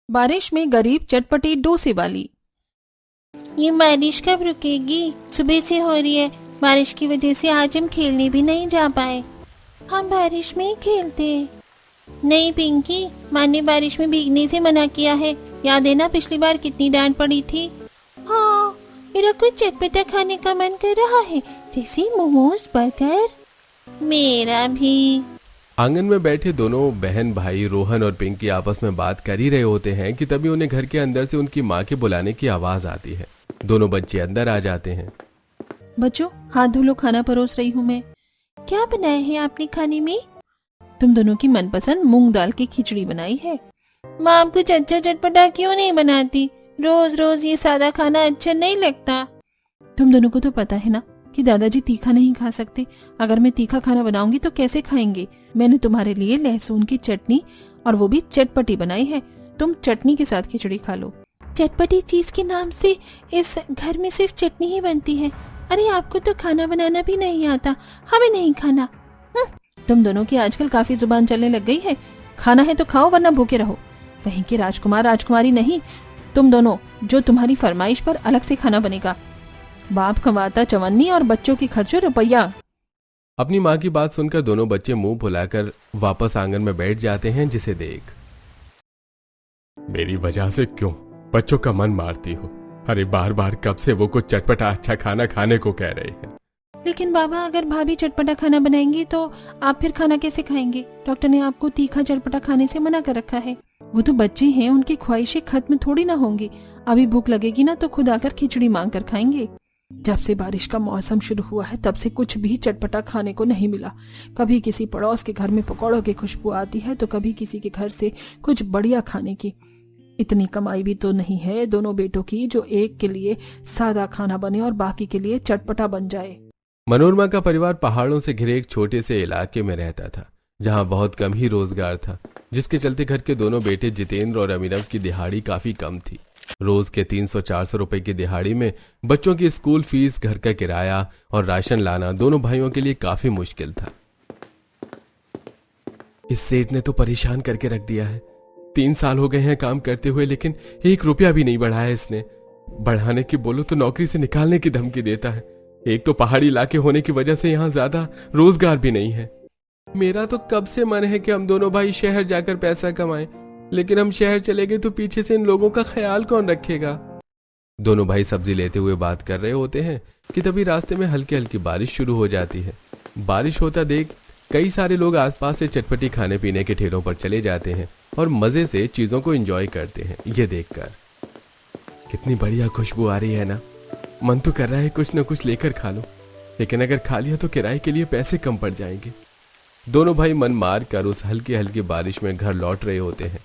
बारिश में गरीब चटपटी डोसे वाली। ये बारिश कब रुकेगी? सुबह से हो रही है। बारिश की वजह से आज हम खेलने भी नहीं जा पाए। हम बारिश में ही खेलते हैं। नहीं पिंकी, माँ ने बारिश में भीगने से मना किया है। याद है ना पिछली बार कितनी डांट पड़ी थी। हाँ, मेरा कुछ चटपटा खाने का मन कर रहा है, जैसे मोमोज, बर्गर। मेरा भी। आंगन में बैठे दोनों बहन भाई रोहन और पिंकी आपस में बात कर ही रहे होते हैं कि तभी उन्हें घर के अंदर से उनकी माँ के बुलाने की आवाज आती है। दोनों बच्चे अंदर आ जाते हैं। बच्चों, हाथ धो लो, खाना परोस रही हूँ मैं। क्या बनाया है आपने खाने में? तुम दोनों की मनपसंद मूंग दाल की खिचड़ी बनाई है। माँ, आप कुछ अच्छा चटपटा क्यों नहीं बनाती? रोज रोज ये सादा खाना अच्छा नहीं लगता। तुम दोनों को तो पता है ना कि दादाजी तीखा नहीं खा सकते। अगर मैं तीखा खाना बनाऊंगी तो कैसे खाएंगे। मैंने तुम्हारे लिए लहसुन की चटनी और वो भी चटपटी बनाई है। तुम चटनी के साथ खिचड़ी खा लो। चटपटी चीज के नाम से इस घर में सिर्फ चटनी ही बनती है। अरे आपको तो खाना बनाना भी नहीं आता, हमें नहीं खाना। तुम दोनों की आजकल काफी जुबान चलने लग गई है। खाना है तो खाओ, वरना भूखे रहो। कहीं के राजकुमार राजकुमारी नहीं तुम दोनों, जो तुम्हारी फरमाइश पर अलग से खाना बनेगा। बाप कमाता चवन्नी और बच्चों की खर्चो रुपया। अपनी माँ की बात सुनकर दोनों बच्चे मुंह फुलाकर वापस आंगन में बैठ जाते हैं, जिसे देख मेरी वजह से क्यों बच्चों का मन मारती हो? अरे बार बार कब से वो कुछ चटपटा अच्छा खाना खाने को कह रहे हैं। लेकिन बाबा, अगर भाभी चटपटा खाना बनाएंगी तो आप फिर खाना कैसे खाएंगे? डॉक्टर ने आपको तीखा चटपटा खाने से मना कर रखा है। वो तो बच्चे हैं, उनकी ख्वाहिशें खत्म थोड़ी ना होंगी। अभी भूख लगेगी ना तो खुद आकर खिचड़ी मांग कर खाएंगे। जब से बारिश का मौसम शुरू हुआ है तब से कुछ भी चटपटा खाने को नहीं मिला। कभी किसी पड़ोस के घर में पकौड़ों की खुशबू आती है तो कभी किसी के घर से कुछ बढ़िया खाने की। इतनी कमाई भी तो नहीं है दोनों बेटों की जो एक के लिए सादा खाना बने और बाकी के लिए चटपटा बन जाए। मनोरमा का परिवार पहाड़ों से घिरे एक छोटे से इलाके में रहता था, जहां बहुत कम ही रोजगार था, जिसके चलते घर के दोनों बेटे जितेंद्र और अभिनव की दिहाड़ी काफी कम थी। रोज के 300-400 रुपए की दिहाड़ी में बच्चों की स्कूल फीस, घर का किराया और राशन लाना दोनों भाइयों के लिए काफी मुश्किल था। इस सेठ ने तो परेशान करके रख दिया है। 3 साल हो गए हैं काम करते हुए, लेकिन 1 रुपया भी नहीं बढ़ाया इसने। बढ़ाने की बोलो तो नौकरी से निकालने की धमकी देता है। एक तो पहाड़ी इलाके होने की वजह से यहाँ ज्यादा रोजगार भी नहीं है। मेरा तो कब से मन है कि हम दोनों भाई शहर जाकर पैसा कमाएं, लेकिन हम शहर चले गए तो पीछे से इन लोगों का ख्याल कौन रखेगा। दोनों भाई सब्जी लेते हुए बात कर रहे होते हैं कि तभी रास्ते में हल्की हल्की बारिश शुरू हो जाती है। बारिश होता देख कई सारे लोग आसपास से चटपटी खाने पीने के ठेलों पर चले जाते हैं और मजे से चीजों को एंजॉय करते हैं। ये देखकर कितनी बढ़िया खुशबू आ रही है ना। मन तो कर रहा है कुछ न कुछ लेकर खा लो, लेकिन अगर खा लिया तो किराए के लिए पैसे कम पड़ जाएंगे। दोनों भाई मन मार कर उस हल्की हल्की बारिश में घर लौट रहे होते हैं,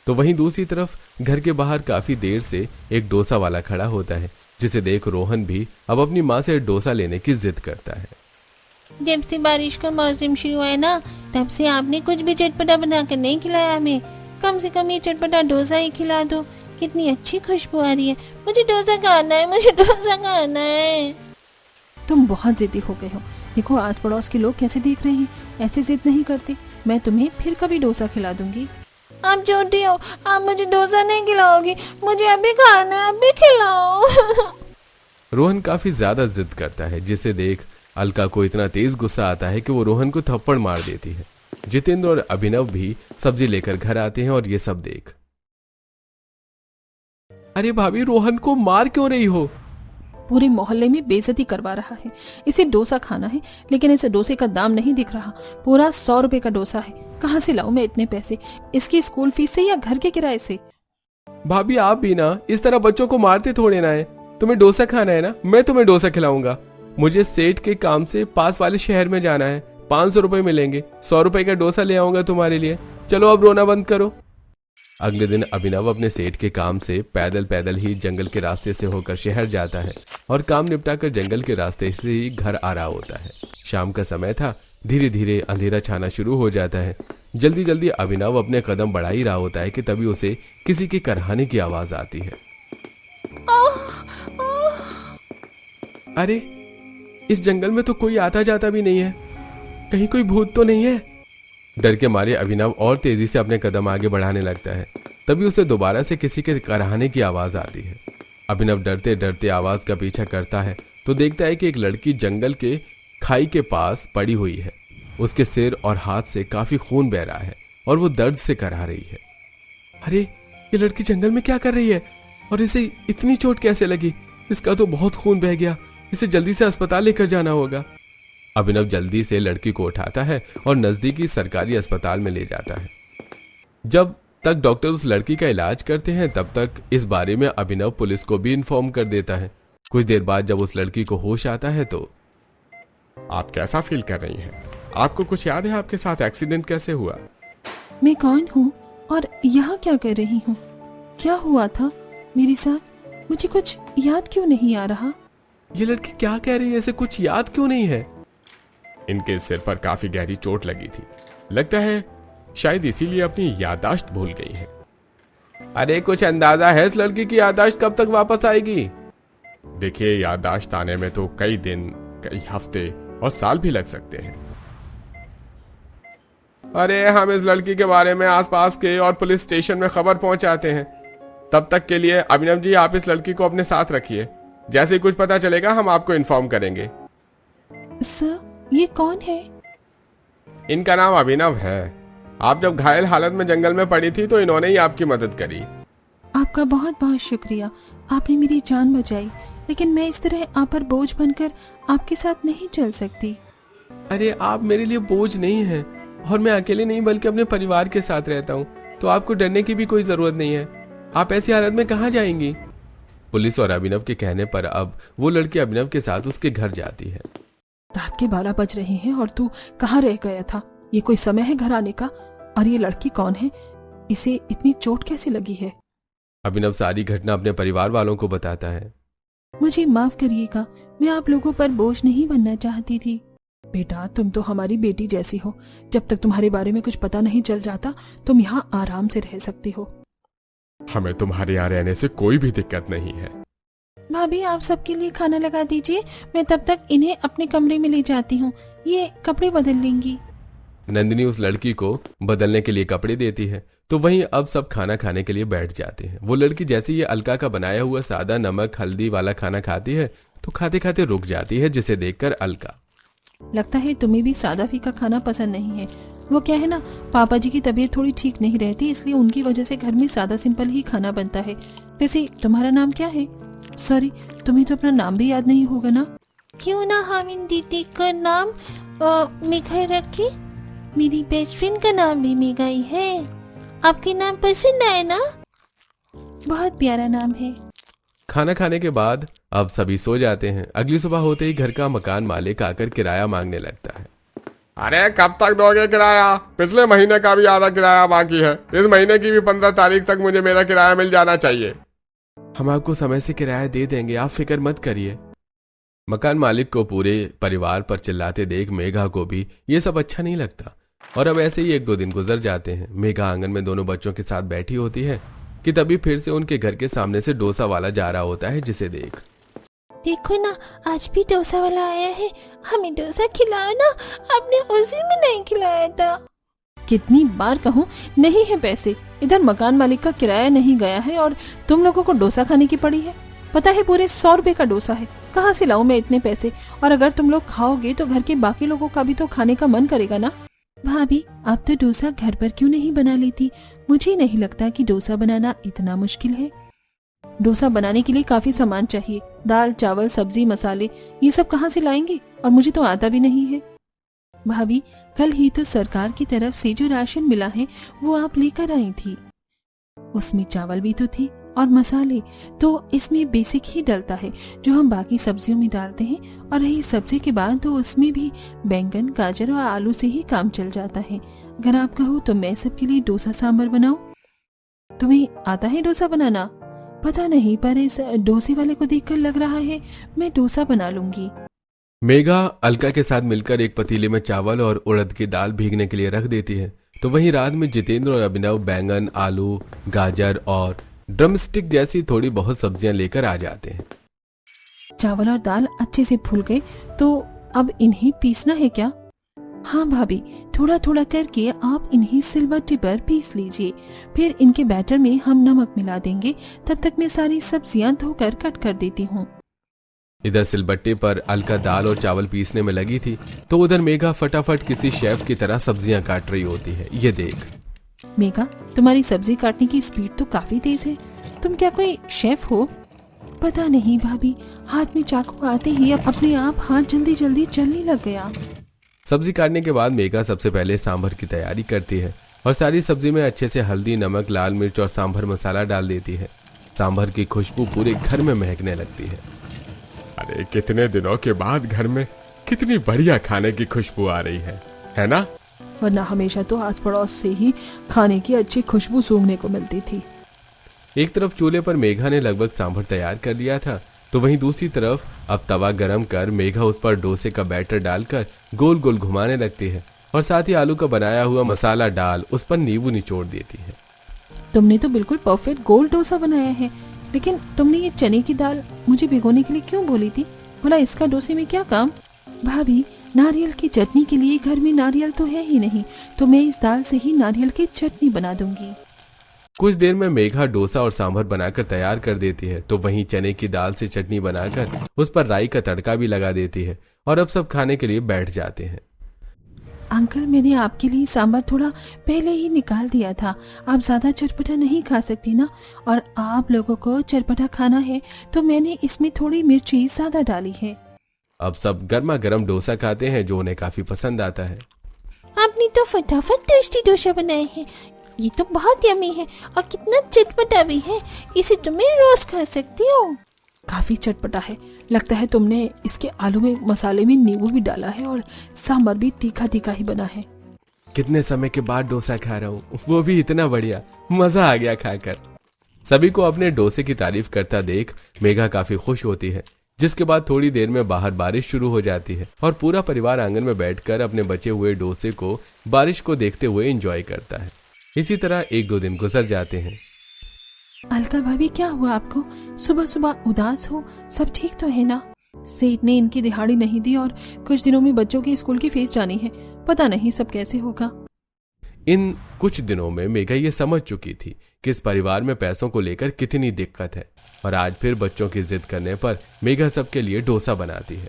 तो वहीं दूसरी तरफ घर के बाहर काफी देर से एक डोसा वाला खड़ा होता है, जिसे देख रोहन भी अब अपनी माँ से डोसा लेने की जिद करता है। जब से बारिश का मौसम शुरू हुआ है ना, तब से आपने कुछ भी चटपटा बनाकर नहीं खिलाया हमें। कम से कम ये चटपटा डोसा ही खिला दो। कितनी अच्छी खुशबू आ रही है। मुझे डोसा खाना है, मुझे डोसा खाना है। तुम बहुत जिद्दी हो गए हो। देखो आस पड़ोस के लोग कैसे देख रहे हैं। ऐसे जिद नहीं करते। मैं तुम्हें फिर कभी डोसा खिला दूंगी। आप झूठी हो, आप मुझे डोसा नहीं खिलाओगी। मुझे अभी खाना है, अभी खिलाओ। रोहन काफी ज्यादा जिद करता है, जिसे देख अलका को इतना तेज गुस्सा आता है कि वो रोहन को थप्पड़ मार देती है। जितेंद्र और अभिनव भी सब्जी लेकर घर आते हैं और ये सब देख, अरे भाभी रोहन को मार क्यों रही हो? पूरे मोहल्ले में बेइज्जती करवा रहा है। इसे डोसा खाना है, लेकिन इसे डोसे का दाम नहीं दिख रहा। पूरा 100 रुपए का डोसा है। कहाँ से लाऊं मैं इतने पैसे? इसकी स्कूल फीस से या घर के किराए से? भाभी आप भी ना इस तरह बच्चों को मारते थोड़े ना है। तुम्हें डोसा खाना है ना, मैं तुम्हें डोसा खिलाऊंगा। मुझे सेठ के काम से पास वाले शहर में जाना है। 500 रुपए मिलेंगे। 100 रुपए का डोसा ले आऊंगा तुम्हारे लिए। चलो अब रोना बंद करो। अगले दिन अभिनव अपने सेठ के काम से पैदल पैदल ही जंगल के रास्ते से होकर शहर जाता है और काम निपटाकर जंगल के रास्ते से ही घर आ रहा होता है। शाम का समय था। धीरे धीरे अंधेरा छाना शुरू हो जाता है। जल्दी जल्दी अभिनव अपने कदम बढ़ा ही रहा होता है कि तभी उसे किसी के करहाने की आवाज आती है। अरे इस जंगल में तो कोई आता जाता भी नहीं है। कहीं कोई भूत तो नहीं है? डर के मारे अभिनव और तेजी से अपने कदम आगे बढ़ाने लगता है। तभी उसे दोबारा से किसी के कराहने की आवाज आती है। अभिनव डरते डरते आवाज का पीछा करता है तो देखता है कि एक लड़की जंगल के खाई के पास पड़ी हुई है। उसके सिर और हाथ से काफी खून बह रहा है और वो दर्द से कराह रही है। अरे ये लड़की जंगल में क्या कर रही है और इसे इतनी चोट कैसे लगी? इसका तो बहुत खून बह गया, इसे जल्दी से अस्पताल लेकर जाना होगा। अभिनव जल्दी से लड़की को उठाता है और नजदीकी सरकारी अस्पताल में ले जाता है। जब तक डॉक्टर उस लड़की का इलाज करते हैं तब तक इस बारे में अभिनव पुलिस को भी इन्फॉर्म कर देता है। कुछ देर बाद जब उस लड़की को होश आता है तो आप कैसा फील कर रही हैं? आपको कुछ याद है आपके साथ एक्सीडेंट कैसे हुआ? मैं कौन हूँ और यहाँ क्या कर रही हूँ? क्या हुआ था मेरे साथ? मुझे कुछ याद क्यों नहीं आ रहा? ये लड़की क्या कह रही है? इसे कुछ याद क्यों नहीं है? इनके सिर पर काफी गहरी चोट लगी थी, लगता है शायद इसीलिए अपनी याददाश्त भूल गई है। अरे कुछ अंदाजा है इस लड़की की याददाश्त कब तक वापस आएगी? देखिए, याददाश्त आने में तो कई दिन, कई हफ्ते और साल भी लग सकते हैं। अरे हम इस लड़की के बारे में आसपास के और पुलिस स्टेशन में खबर पहुंचाते हैं। तब तक के लिए अभिनव जी आप इस लड़की को अपने साथ रखिए, जैसे ही कुछ पता चलेगा हम आपको इन्फॉर्म करेंगे। सर, ये कौन है? इनका नाम अभिनव है। आप जब घायल हालत में जंगल में पड़ी थी तो इन्होंने ही आपकी मदद करी। आपका बहुत बहुत शुक्रिया, आपने मेरी जान बचाई। लेकिन मैं इस तरह आप पर बोझ बनकर आपके साथ नहीं चल सकती। अरे आप मेरे लिए बोझ नहीं हैं और मैं अकेले नहीं बल्कि अपने परिवार के साथ रहता हूँ, तो आपको डरने की भी कोई जरूरत नहीं है। आप ऐसी हालत में कहाँ जाएंगी? पुलिस और अभिनव के कहने पर अब वो लड़की अभिनव के साथ उसके घर जाती है। रात के 12 बज रहे हैं और तू कहाँ रह गया था? ये कोई समय है घर आने का? और ये लड़की कौन है? इसे इतनी चोट कैसे लगी है? अभिनव सारी घटना अपने परिवार वालों को बताता है। मुझे माफ करिएगा, मैं आप लोगों पर बोझ नहीं बनना चाहती थी। बेटा, तुम तो हमारी बेटी जैसी हो। जब तक तुम्हारे बारे में कुछ पता नहीं चल जाता तुम यहाँ आराम से रह सकती हो। हमें तुम्हारे यहाँ रहने से कोई भी दिक्कत नहीं है। भाभी, आप सबके लिए खाना लगा दीजिए, मैं तब तक इन्हें अपने कमरे में ले जाती हूँ। ये कपड़े बदल लेंगी। नंदिनी उस लड़की को बदलने के लिए कपड़े देती है तो वहीं अब सब खाना खाने के लिए बैठ जाते हैं। वो लड़की जैसे ये अलका का बनाया हुआ सादा नमक हल्दी वाला खाना खाती है तो खाते खाते रुक जाती है, जिसे देखकर अलका, लगता है तुम्हें भी सादा फीका खाना पसंद नहीं है। वो क्या है ना, पापा जी की तबीयत थोड़ी ठीक नहीं रहती, इसलिए उनकी वजह से घर में सादा सिंपल ही खाना बनता है। वैसे तुम्हारा नाम क्या है? सॉरी, तुम्हें तो अपना नाम भी याद नहीं होगा ना? क्यों ना हम इन दीदी का नाम मेघा रखे? मेरी बेस्ट फ्रेंड का नाम भी मेघा ही है। आपके नाम पसंद आए ना? बहुत प्यारा नाम है। खाना खाने के बाद अब सभी सो जाते हैं। अगली सुबह होते ही घर का मकान मालिक आकर किराया मांगने लगता है। अरे कब तक दोगे किराया? पिछले महीने का भी आधा किराया बाकी है। इस महीने की भी 15 तारीख तक मुझे मेरा किराया मिल जाना चाहिए। हम आपको समय से किराया दे देंगे, आप फिक्र मत करिए। मकान मालिक को पूरे परिवार पर चिल्लाते देख मेघा को भी ये सब अच्छा नहीं लगता और अब ऐसे ही 1-2 दिन गुजर जाते हैं। मेघा आंगन में दोनों बच्चों के साथ बैठी होती है कि तभी फिर से उनके घर के सामने से डोसा वाला जा रहा होता है, जिसे देखो ना, आज भी डोसा वाला आया है। हमें डोसा खिलाओ ना, आपने उस दिन में नहीं खिलाया था। कितनी बार कहूँ, नहीं है पैसे। इधर मकान मालिक का किराया नहीं गया है और तुम लोगों को डोसा खाने की पड़ी है। पता है पूरे 100 रुपए का डोसा है, कहाँ से लाऊं मैं इतने पैसे? और अगर तुम लोग खाओगे तो घर के बाकी लोगों का भी तो खाने का मन करेगा ना। भाभी, आप तो डोसा घर पर क्यों नहीं बना लेती? मुझे नहीं लगता कि डोसा बनाना इतना मुश्किल है। डोसा बनाने के लिए काफी सामान चाहिए, दाल चावल सब्जी मसाले, ये सब कहाँ से लाएंगे? और मुझे तो आता भी नहीं है। भाभी, कल ही तो सरकार की तरफ से जो राशन मिला है वो आप लेकर आई थी। उसमें चावल भी तो थे और मसाले तो इसमें बेसिक ही डलता है जो हम बाकी सब्जियों में डालते हैं। और रही सब्जी के बाद तो उसमें भी बैंगन गाजर और आलू से ही काम चल जाता है। अगर आप कहो तो मैं सबके लिए डोसा सांभर बनाऊं। तुम्हें आता है डोसा बनाना? पता नहीं, पर इस डोसे वाले को देखकर लग रहा है मैं डोसा बना लूंगी। मेघा अलका के साथ मिलकर एक पतीले में चावल और उड़द की दाल भीगने के लिए रख देती है तो वहीं रात में जितेंद्र और अभिनव बैंगन आलू गाजर और ड्रमस्टिक जैसी थोड़ी बहुत सब्जियां लेकर आ जाते हैं। चावल और दाल अच्छे से फूल गए तो अब इन्हें पीसना है क्या? हाँ भाभी, थोड़ा थोड़ा करके आप इन्हीं सिलबट्टे पर पीस लीजिए। फिर इनके बैटर में हम नमक मिला देंगे। तब तक मैं सारी सब्जियां धोकर कट कर देती हूँ। इधर सिलबट्टे पर अलका दाल और चावल पीसने में लगी थी तो उधर मेघा फटाफट किसी शेफ की तरह सब्जियां काट रही होती है। ये देख मेघा, तुम्हारी सब्जी काटने की स्पीड तो काफी तेज है। तुम क्या कोई शेफ हो? पता नहीं भाभी, हाथ में चाकू आते ही अब अपने आप हाथ जल्दी जल्दी चलने लग गया। सब्जी काटने के बाद मेघा सबसे पहले सांभर की तैयारी करती है और सारी सब्जी में अच्छे से हल्दी, नमक, लाल मिर्च और सांभर मसाला डाल देती है। सांभर की खुशबू पूरे घर में महकने लगती है। अरे कितने दिनों के बाद घर में कितनी बढ़िया खाने की खुशबू आ रही है ना? वरना हमेशा तो आस पड़ोस से ही खाने की अच्छी खुशबू सूंघने को मिलती थी। एक तरफ चूल्हे पर मेघा ने लगभग सांभर तैयार कर लिया था तो वहीं दूसरी तरफ अब तवा गरम कर मेघा उस पर डोसे का बैटर डालकर गोल गोल घुमाने लगती है और साथ ही आलू का बनाया हुआ मसाला डाल उस पर नींबू निचोड़ देती है। तुमने तो बिल्कुल परफेक्ट गोल डोसा बनाया है, लेकिन तुमने ये चने की दाल मुझे भिगोने के लिए क्यों बोली थी? बोला इसका डोसे में क्या काम? भाभी, नारियल की चटनी के लिए घर में नारियल तो है ही नहीं, तो मैं इस दाल से ही नारियल की चटनी बना दूंगी। कुछ देर में मेघा डोसा और सांभर बनाकर तैयार कर देती है तो वहीं चने की दाल से चटनी बनाकर उस पर राई का तड़का भी लगा देती है और अब सब खाने के लिए बैठ जाते हैं। अंकल, मैंने आपके लिए सांभर थोड़ा पहले ही निकाल दिया था। आप ज्यादा चटपटा नहीं खा सकती ना, और आप लोगों को चटपटा खाना है तो मैंने इसमें थोड़ी मिर्ची ज्यादा डाली है। अब सब गर्मा गर्म डोसा खाते हैं जो उन्हें काफी पसंद आता है। आपने तो फटाफट टेस्टी डोसा बनाए हैं। ये तो बहुत यम्मी है और कितना चटपटा भी है। इसे तो मैं रोज खा सकती हूँ। काफी चटपटा है। लगता है तुमने इसके आलू में मसाले में नींबू भी डाला है और सांभर भी तीखा तीखा ही बना है। कितने समय के बाद डोसा खा रहा हूँ, वो भी इतना बढ़िया। मजा आ गया खाकर। सभी को अपने डोसे की तारीफ करता देख मेघा काफी खुश होती है, जिसके बाद थोड़ी देर में बाहर बारिश शुरू हो जाती है और पूरा परिवार आंगन में बैठकर अपने बचे हुए डोसे को बारिश को देखते हुए एंजॉय करता है। इसी तरह 1-2 दिन गुजर जाते हैं। अलका भाभी, क्या हुआ आपको? सुबह सुबह उदास हो? सब ठीक तो है ना? सेठ ने इनकी दिहाड़ी नहीं दी और कुछ दिनों में बच्चों की स्कूल की फीस जानी है। पता नहीं सब कैसे होगा। इन कुछ दिनों में मेघा ये समझ चुकी थी कि इस परिवार में पैसों को लेकर कितनी दिक्कत है और आज फिर बच्चों की जिद करने पर मेघा सबके लिए डोसा बनाती है।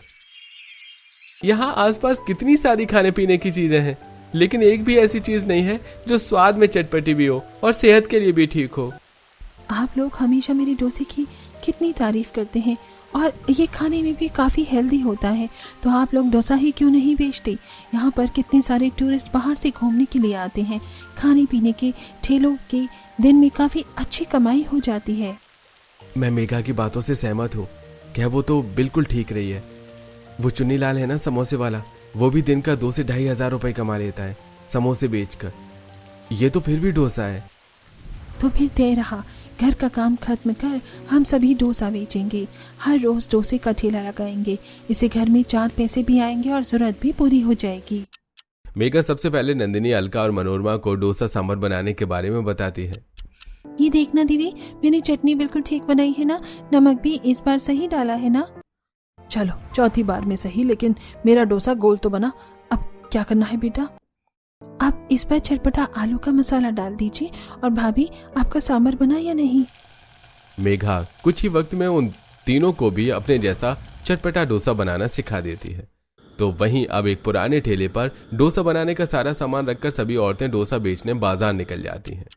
यहाँ आसपास कितनी सारी खाने पीने की चीजें हैं, लेकिन एक भी ऐसी चीज नहीं है जो स्वाद में चटपटी भी हो और सेहत के लिए भी ठीक हो। आप लोग हमेशा मेरे डोसे की कितनी तारीफ करते हैं और ये खाने में भी काफी हेल्दी होता है, तो आप लोग डोसा ही क्यों नहीं बेचते? यहाँ पर कितने सारे टूरिस्ट बाहर से घूमने के लिए आते हैं। खाने पीने के ठेलों के दिन में काफी अच्छी कमाई हो जाती है। मैं मेघा की बातों से सहमत हूँ। क्या वो तो बिल्कुल ठीक रही है। वो चुन्नी लाल है ना, समोसे वाला, वो भी दिन का 2 से 2,500 हजार रुपए कमा लेता है समोसे बेचकर। ये तो फिर भी डोसा है। तो फिर तय रहा, घर का काम खत्म कर हम सभी डोसा बेचेंगे। हर रोज डोसे का ठेला लगाएंगे। इससे घर में 4 पैसे भी आएंगे और जरूरत भी पूरी हो जाएगी। मेघा सबसे पहले नंदिनी, अलका और मनोरमा को डोसा सांभर बनाने के बारे में बताती है। ये देखना दीदी, मैंने चटनी बिल्कुल ठीक बनाई है ना? नमक भी इस बार सही डाला है ना? चलो, चौथी बार में सही, लेकिन मेरा डोसा गोल तो बना। अब क्या करना है बेटा? आप इस पर चटपटा आलू का मसाला डाल दीजिए। और भाभी, आपका सांभर बना या नहीं? मेघा कुछ ही वक्त में उन तीनों को भी अपने जैसा चटपटा डोसा बनाना सिखा देती है। तो वहीं अब एक पुराने ठेले पर डोसा बनाने का सारा सामान रखकर सभी औरतें डोसा बेचने बाजार निकल जाती हैं।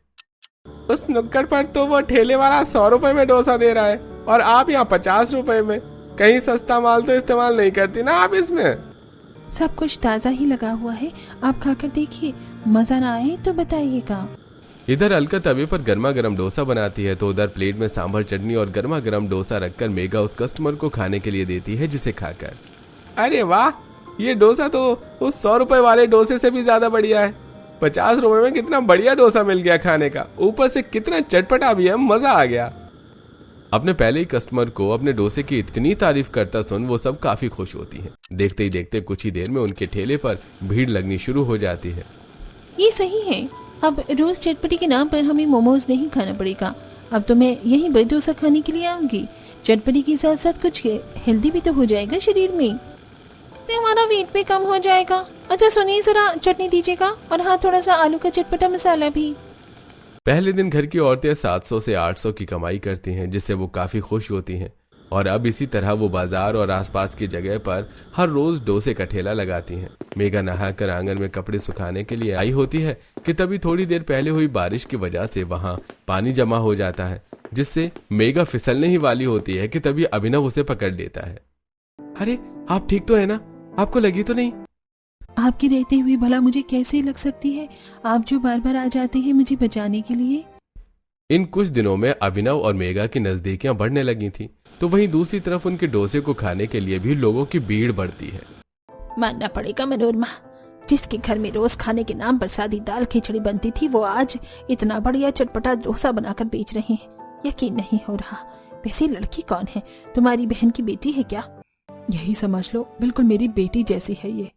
उस नुक्कड़ पर तो वो ठेले वाला 100 रुपए में डोसा दे रहा है और आप यहाँ 50 रुपए में। कहीं सस्ता माल तो इस्तेमाल नहीं करती ना आप इसमें? सब कुछ ताज़ा ही लगा हुआ है, आप खाकर देखिए। मजा ना आए तो बताइएगा। इधर अलका तवे पर गर्मा गर्म डोसा बनाती है तो उधर प्लेट में सांभर, चटनी और गर्मा गर्म डोसा रखकर मेघा उस कस्टमर को खाने के लिए देती है, जिसे खाकर अरे वाह, ये डोसा तो उस 100 रुपए वाले डोसे से भी ज्यादा बढ़िया है। 50 रुपए में कितना बढ़िया डोसा मिल गया खाने का, ऊपर से कितना चटपटा भी है, मजा आ गया। अपने पहले ही कस्टमर को अपने डोसे की इतनी तारीफ करता सुन वो सब काफी खुश होती हैं। देखते ही देखते कुछ ही देर में उनके ठेले पर भीड़ लगनी शुरू हो जाती है। ये सही है, अब रोज चटपटी के नाम पर हमें मोमोज नहीं खाना पड़ेगा। अब तो मैं यही पर डोसा खाने के लिए आऊंगी। चटपटी के साथ साथ कुछ हेल्दी भी तो हो जाएगा शरीर में। तो हमारा वेट भी कम हो जाएगा अच्छा सुनिए, जरा चटनी दीजिएगा और हाँ थोड़ा सा आलू का चटपटा मसाला भी। पहले दिन घर की औरतें 700 से 800 की कमाई करती हैं, जिससे वो काफी खुश होती हैं। और अब इसी तरह वो बाजार और आसपास की जगह पर हर रोज डोसे का ठेला लगाती हैं। मेघा नहाकर आंगन में कपड़े सुखाने के लिए आई होती है कि तभी थोड़ी देर पहले हुई बारिश की वजह से वहां पानी जमा हो जाता है, जिससे मेघा फिसलने ही वाली होती है कि तभी अभिनव उसे पकड़ लेता है। अरे आप ठीक तो है ना? आपको लगी तो नहीं? आपकी रहते हुए भला मुझे कैसे लग सकती है? आप जो बार बार आ जाते हैं मुझे बचाने के लिए। इन कुछ दिनों में अभिनव और मेघा की नजदीकियां बढ़ने लगी थी, तो वहीं दूसरी तरफ उनके डोसे को खाने के लिए भी लोगों की भीड़ बढ़ती है। मानना पड़ेगा मनोरमा, जिसके घर में रोज खाने के नाम पर सादी दाल खिचड़ी बनती थी वो आज इतना बढ़िया चटपटा डोसा बनाकर बेच रहे हैं। यकीन नहीं हो रहा। वैसे लड़की कौन है? तुम्हारी बहन की बेटी है क्या? यही समझ लो, बिल्कुल मेरी बेटी जैसी है ये।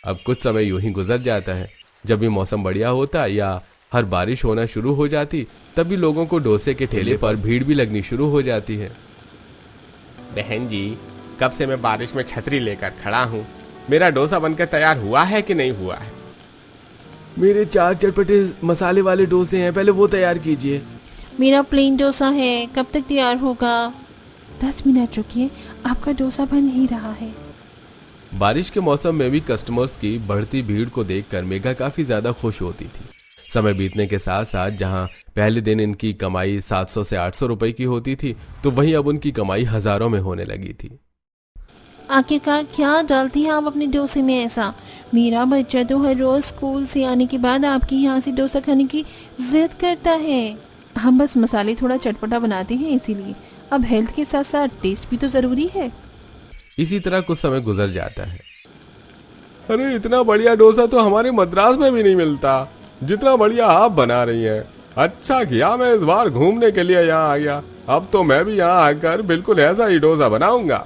अब कुछ समय यूं ही गुजर जाता है। जब भी मौसम बढ़िया होता या हर बारिश होना शुरू हो जाती, तभी लोगों को डोसे के ठेले पर भीड़ भी लगनी शुरू हो जाती है। बहन जी, कब से मैं बारिश में छतरी लेकर खड़ा हूँ। मेरा डोसा बनकर तैयार हुआ है कि नहीं हुआ है? मेरे 4 चटपटे मसाले वाले डोसे हैं, पहले वो तैयार कीजिए। मेरा प्लेन डोसा है, कब तक तैयार होगा? 10 मिनट रुकिए, आपका डोसा बन ही रहा है। बारिश के मौसम में भी कस्टमर्स की बढ़ती भीड़ को देखकर मेघा काफी ज्यादा खुश होती थी। समय बीतने के साथ साथ जहां पहले दिन इनकी कमाई 700 से 800 रुपए की होती थी, तो वहीं अब उनकी कमाई हजारों में होने लगी थी। आखिरकार क्या डालती हैं आप अपने डोसे में ऐसा? मेरा बच्चा तो हर रोज स्कूल से आने के बाद आपके यहाँ से डोसा खाने की जिद करता है। हम बस मसाले थोड़ा चटपटा बनाते हैं इसीलिए। अब हेल्थ के साथ साथ टेस्ट भी तो जरूरी है। इसी तरह कुछ समय गुजर जाता है। अरे इतना बढ़िया डोसा तो हमारे मद्रास में भी नहीं मिलता, जितना बढ़िया आप बना रही हैं। अच्छा किया मैं इस बार घूमने के लिए यहाँ आ गया। अब तो मैं भी यहाँ आकर बिल्कुल ऐसा ही डोसा बनाऊंगा।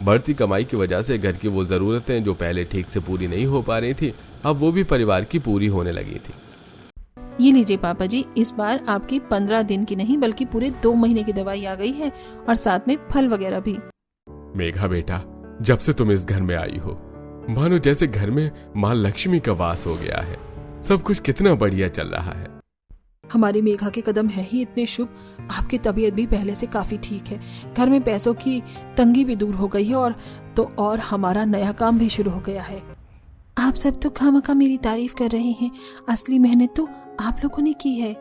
बढ़ती कमाई की वजह से घर की वो जरूरतें जो पहले ठीक से पूरी नहीं हो पा रही थी, अब वो भी परिवार की पूरी होने लगी थी। ये लीजिए पापा जी, इस बार आपकी 15 दिन की नहीं बल्कि पूरे 2 महीने की दवाई आ गई है और साथ में फल वगैरह भी। मेघा बेटा, जब से तुम इस घर में आई हो, मानो जैसे घर में माँ लक्ष्मी का वास हो गया है। सब कुछ कितना बढ़िया चल रहा है। हमारी मेघा के कदम है ही इतने शुभ। आपकी तबीयत भी पहले से काफी ठीक है। घर में पैसों की तंगी भी दूर हो गई है और हमारा नया काम भी शुरू हो गया है। आप सब तो खामखा मेरी तारीफ कर रहे हैं, असली मेहनत तो आप लोगों ने की है।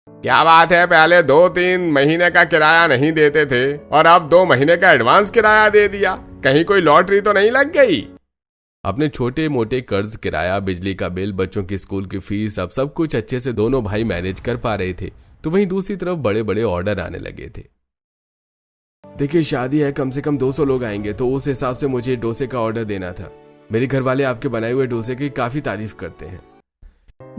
क्या बात है, पहले 2-3 महीने का किराया नहीं देते थे और अब 2 महीने का एडवांस किराया दे दिया। कहीं कोई लॉटरी तो नहीं लग गई? अपने छोटे मोटे कर्ज, किराया, बिजली का बिल, बच्चों की स्कूल की फीस, अब सब कुछ अच्छे से दोनों भाई मैनेज कर पा रहे थे, तो वहीं दूसरी तरफ बड़े बड़े ऑर्डर आने लगे थे। देखिए शादी है, कम से कम 200 लोग आएंगे, तो उस हिसाब से मुझे डोसे का ऑर्डर देना था। मेरे घर वाले आपके बनाए हुए डोसे की काफी तारीफ करते हैं।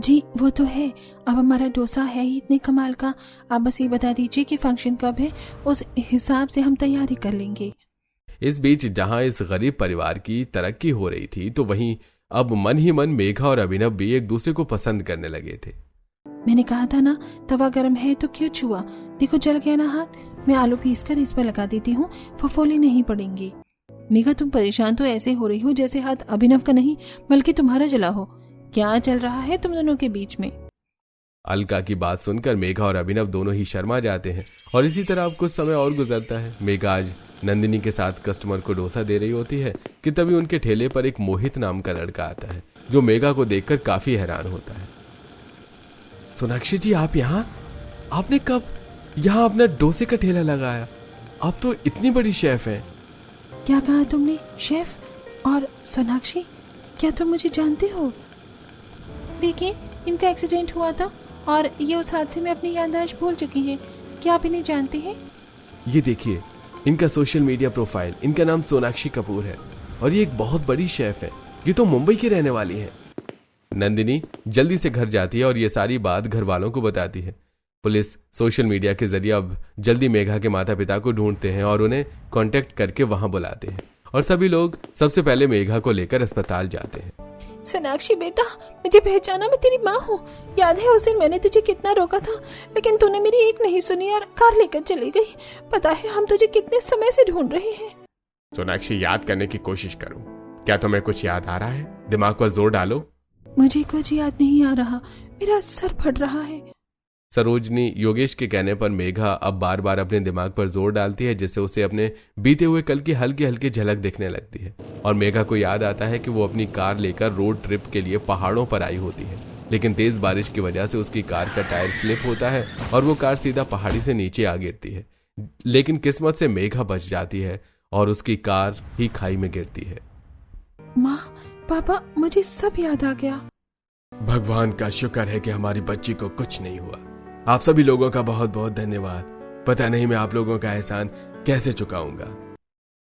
जी वो तो है, अब हमारा डोसा है ही इतने कमाल का। आप बस ये बता दीजिए कि फंक्शन कब है, उस हिसाब से हम तैयारी कर लेंगे। इस बीच जहां इस गरीब परिवार की तरक्की हो रही थी, तो वहीं अब मन ही मन मेघा और अभिनव भी एक दूसरे को पसंद करने लगे थे। मैंने कहा था ना, तवा गर्म है तो क्यों छुआ? देखो जल गया ना हाथ। मैं आलू पीस कर इस पर लगा देती हूँ, फफोले नहीं पड़ेंगे। मेघा तुम परेशान तो ऐसे हो रही हो जैसे हाथ अभिनव का नहीं बल्कि तुम्हारा जला हो। क्या चल रहा है तुम दोनों के बीच में? अलका की बात सुनकर मेघा और अभिनव दोनों ही शर्मा जाते हैं और इसी तरह अब कुछ समय और गुजरता है। मेघा आज नंदिनी के साथ कस्टमर को डोसा दे रही होती है कि तभी उनके ठेले पर एक मोहित नाम का लड़का आता है, जो मेघा को देखकर काफी हैरान होता है। सोनाक्षी जी, आप यहाँ? आपने कब यहाँ अपना डोसे का ठेला लगाया? आप तो इतनी बड़ी शेफ हैं। क्या कहा तुमने? शेफ? और सोनाक्षी, क्या तुम मुझे जानते हो? देखिए, इनका एक्सीडेंट हुआ था और ये उस हादसे में अपनी याददाश्त भूल चुकी हैं। क्या आप इन्हें जानते हैं? ये देखिए, इनका सोशल मीडिया प्रोफाइल, इनका नाम सोनाक्षी कपूर है और ये एक बहुत बड़ी शेफ है। ये तो मुंबई की रहने वाली है। नंदिनी जल्दी से घर जाती है और ये सारी बात घर वालों को बताती है। पुलिस सोशल मीडिया के जरिए अब जल्दी मेघा के माता पिता को ढूंढते हैं और उन्हें कांटेक्ट करके वहां बुलाते हैं और सभी लोग सबसे पहले मेघा को लेकर अस्पताल जाते हैं। सोनाक्षी बेटा, मुझे पहचाना? मैं तेरी माँ हूँ। याद है उस दिन मैंने तुझे कितना रोका था, लेकिन तूने मेरी एक नहीं सुनी और कार लेकर चली गई। पता है हम तुझे कितने समय से ढूंढ रहे हैं। सोनाक्षी, याद करने की कोशिश करो, क्या तुम्हें कुछ याद आ रहा है? दिमाग पर जोर डालो। मुझे कुछ याद नहीं आ रहा, मेरा सर फट रहा है। सरोजनी योगेश के कहने पर मेघा अब बार बार अपने दिमाग पर जोर डालती है, जिससे उसे अपने बीते हुए कल की हल्की हल्की झलक दिखने लगती है। और मेघा को याद आता है कि वो अपनी कार लेकर रोड ट्रिप के लिए पहाड़ों पर आई होती है, लेकिन तेज बारिश की वजह से उसकी कार का टायर स्लिप होता है और वो कार सीधा पहाड़ी से नीचे आ गिरती है। लेकिन किस्मत से मेघा बच जाती है और उसकी कार ही खाई में गिरती है। माँ, पापा, मुझे सब याद आ गया। भगवान का शुक्र है कि हमारी बच्ची को कुछ नहीं हुआ। आप सभी लोगों का बहुत बहुत धन्यवाद। पता नहीं मैं आप लोगों का एहसान कैसे चुकाऊंगा।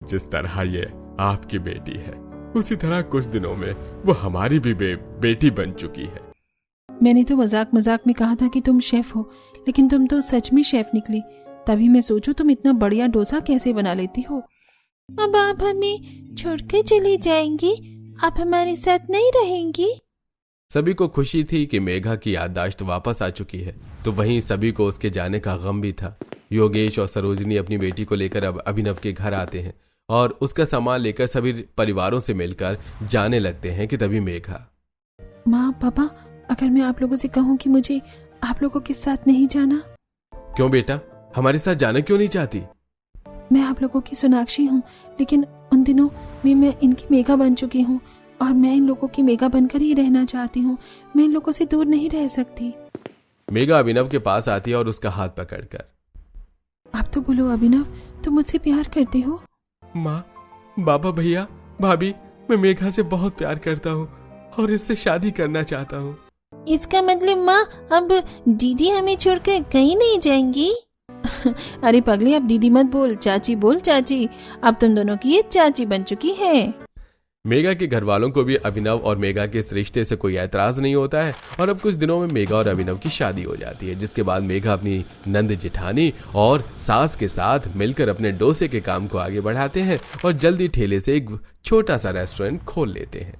जिस तरह ये आपकी बेटी है, उसी तरह कुछ दिनों में वो हमारी भी बेटी बन चुकी है। मैंने तो मजाक मजाक में कहा था कि तुम शेफ हो, लेकिन तुम तो सच में शेफ निकली। तभी मैं सोचूं तुम इतना बढ़िया डोसा कैसे बना लेती हो। अब आप हमें छोड़कर चली जाएंगी? आप हमारे साथ नहीं रहेंगी? सभी को खुशी थी कि मेघा की याददाश्त वापस आ चुकी है, तो वहीं सभी को उसके जाने का गम भी था। योगेश और सरोजनी अपनी बेटी को लेकर अब अभिनव के घर आते हैं और उसका सामान लेकर सभी परिवारों से मिलकर जाने लगते हैं कि तभी मेघा, माँ, पापा, अगर मैं आप लोगों से कहूँ कि मुझे आप लोगों के साथ नहीं जाना? क्यों बेटा, हमारे साथ जाना क्यों नहीं चाहती? मैं आप लोगों की सोनाक्षी हूँ, लेकिन उन दिनों में मैं इनकी मेघा बन चुकी हूँ और मैं इन लोगों की मेघा बनकर ही रहना चाहती हूँ। मैं इन लोगों से दूर नहीं रह सकती। मेघा अभिनव के पास आती है और उसका हाथ पकड़कर, आप तो बोलो अभिनव, तुम मुझसे प्यार करते हो? माँ, बाबा, भैया, भाभी, मैं मेघा से बहुत प्यार करता हूँ और इससे शादी करना चाहता हूँ। इसका मतलब माँ, अब दीदी हमें छोड़कर कहीं नहीं जाएंगी? अरे पगली, अब दीदी मत बोल, चाची बोल, चाची। अब तुम दोनों की ये चाची बन चुकी है। मेघा के घर वालों को भी अभिनव और मेघा के इस रिश्ते से कोई ऐतराज नहीं होता है और अब कुछ दिनों में मेघा और अभिनव की शादी हो जाती है, जिसके बाद मेघा अपनी नंद जेठानी और सास के साथ मिलकर अपने डोसे के काम को आगे बढ़ाते हैं और जल्दी ठेले से एक छोटा सा रेस्टोरेंट खोल लेते हैं।